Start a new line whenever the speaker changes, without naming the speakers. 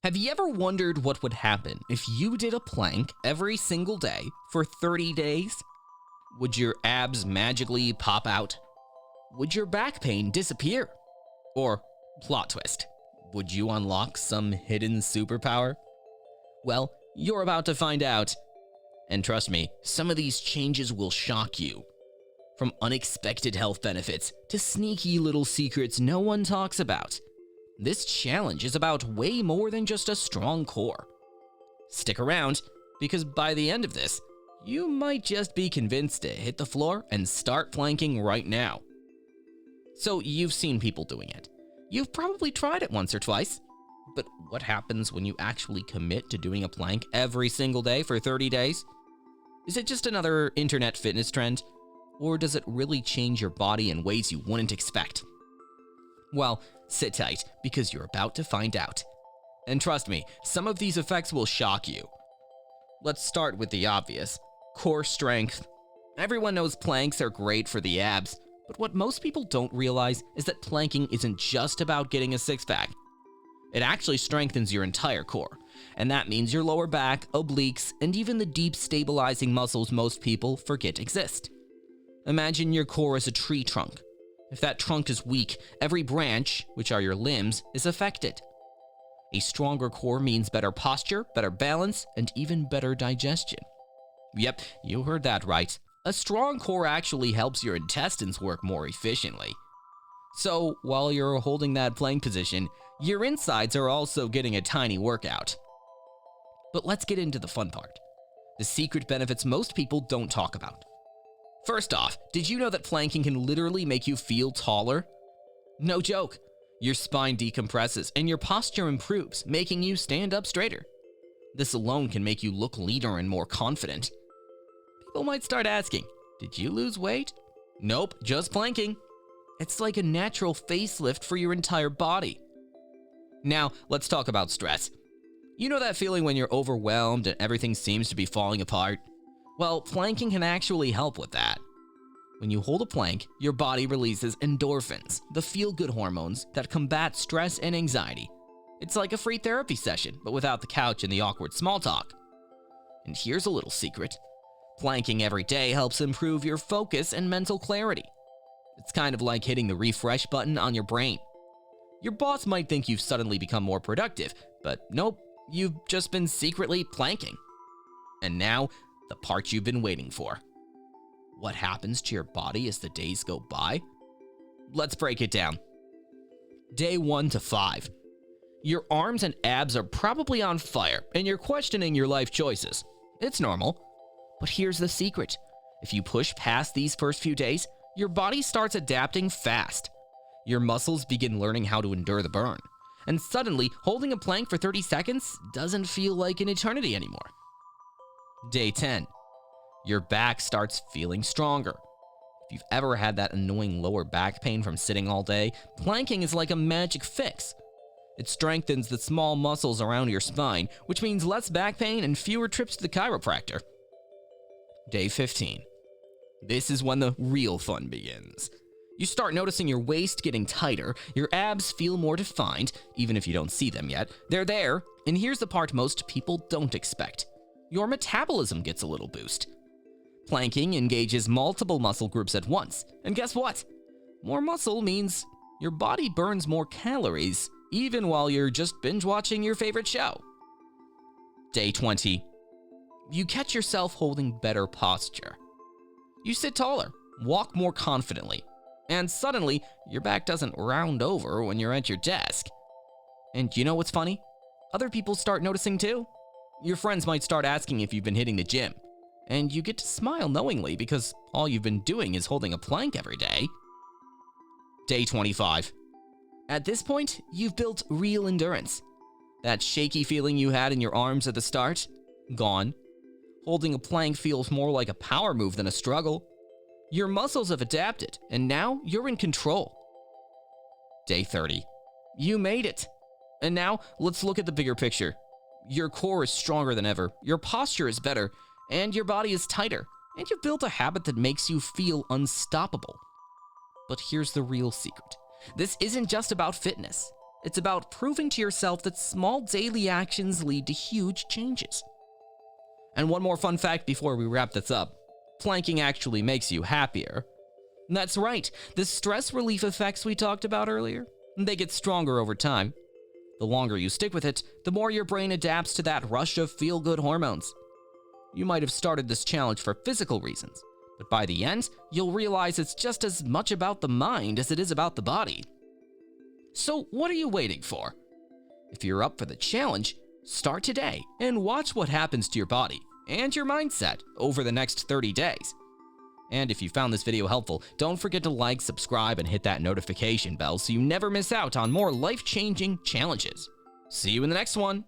Have you ever wondered what would happen if you did a plank every single day for 30 days? Would your abs magically pop out? Would your back pain disappear? Or, plot twist, would you unlock some hidden superpower? Well, you're about to find out. And trust me, some of these changes will shock you. From unexpected health benefits to sneaky little secrets no one talks about. This challenge is about way more than just a strong core. Stick around, because by the end of this, you might just be convinced to hit the floor and start planking right now. So you've seen people doing it. You've probably tried it once or twice. But what happens when you actually commit to doing a plank every single day for 30 days? Is it just another internet fitness trend? Or does it really change your body in ways you wouldn't expect? Well, sit tight, because you're about to find out. And trust me, some of these effects will shock you. Let's start with the obvious. Core strength. Everyone knows planks are great for the abs, but what most people don't realize is that planking isn't just about getting a six-pack. It actually strengthens your entire core, and that means your lower back, obliques, and even the deep stabilizing muscles most people forget exist. Imagine your core as a tree trunk. If that trunk is weak, every branch, which are your limbs, is affected. A stronger core means better posture, better balance, and even better digestion. Yep, you heard that right. A strong core actually helps your intestines work more efficiently. So, while you're holding that plank position, your insides are also getting a tiny workout. But let's get into the fun part. The secret benefits most people don't talk about. First off, did you know that planking can literally make you feel taller? No joke. Your spine decompresses and your posture improves, making you stand up straighter. This alone can make you look leaner and more confident. People might start asking, did you lose weight? Nope, just planking. It's like a natural facelift for your entire body. Now, let's talk about stress. You know that feeling when you're overwhelmed and everything seems to be falling apart? Well, planking can actually help with that. When you hold a plank, your body releases endorphins, the feel-good hormones that combat stress and anxiety. It's like a free therapy session, but without the couch and the awkward small talk. And here's a little secret. Planking every day helps improve your focus and mental clarity. It's kind of like hitting the refresh button on your brain. Your boss might think you've suddenly become more productive, but nope, you've just been secretly planking. And now, the part you've been waiting for. What happens to your body as the days go by? Let's break it down. Day 1 to 5. Your arms and abs are probably on fire, and you're questioning your life choices. It's normal. But here's the secret. If you push past these first few days, your body starts adapting fast. Your muscles begin learning how to endure the burn. And suddenly, holding a plank for 30 seconds doesn't feel like an eternity anymore. Day 10. Your back starts feeling stronger. If you've ever had that annoying lower back pain from sitting all day, planking is like a magic fix. It strengthens the small muscles around your spine, which means less back pain and fewer trips to the chiropractor. Day 15. This is when the real fun begins. You start noticing your waist getting tighter, your abs feel more defined, even if you don't see them yet. They're there, and here's the part most people don't expect. Your metabolism gets a little boost. Planking engages multiple muscle groups at once, and guess what? More muscle means your body burns more calories, even while you're just binge watching your favorite show. Day 20. You catch yourself holding better posture. You sit taller, walk more confidently, and suddenly your back doesn't round over when you're at your desk. And you know what's funny? Other people start noticing too. Your friends might start asking if you've been hitting the gym, and you get to smile knowingly because all you've been doing is holding a plank every day. Day 25. At this point, you've built real endurance. That shaky feeling you had in your arms at the start? Gone. Holding a plank feels more like a power move than a struggle. Your muscles have adapted, and now you're in control. Day 30. You made it. And now, let's look at the bigger picture. Your core is stronger than ever, your posture is better, and your body is tighter, and you've built a habit that makes you feel unstoppable. But here's the real secret. This isn't just about fitness. It's about proving to yourself that small daily actions lead to huge changes. And one more fun fact before we wrap this up. Planking actually makes you happier. That's right, the stress relief effects we talked about earlier, they get stronger over time. The longer you stick with it, the more your brain adapts to that rush of feel-good hormones. You might have started this challenge for physical reasons, but by the end, you'll realize it's just as much about the mind as it is about the body. So what are you waiting for? If you're up for the challenge, start today and watch what happens to your body and your mindset over the next 30 days. And if you found this video helpful, don't forget to like, subscribe, and hit that notification bell so you never miss out on more life-changing challenges. See you in the next one!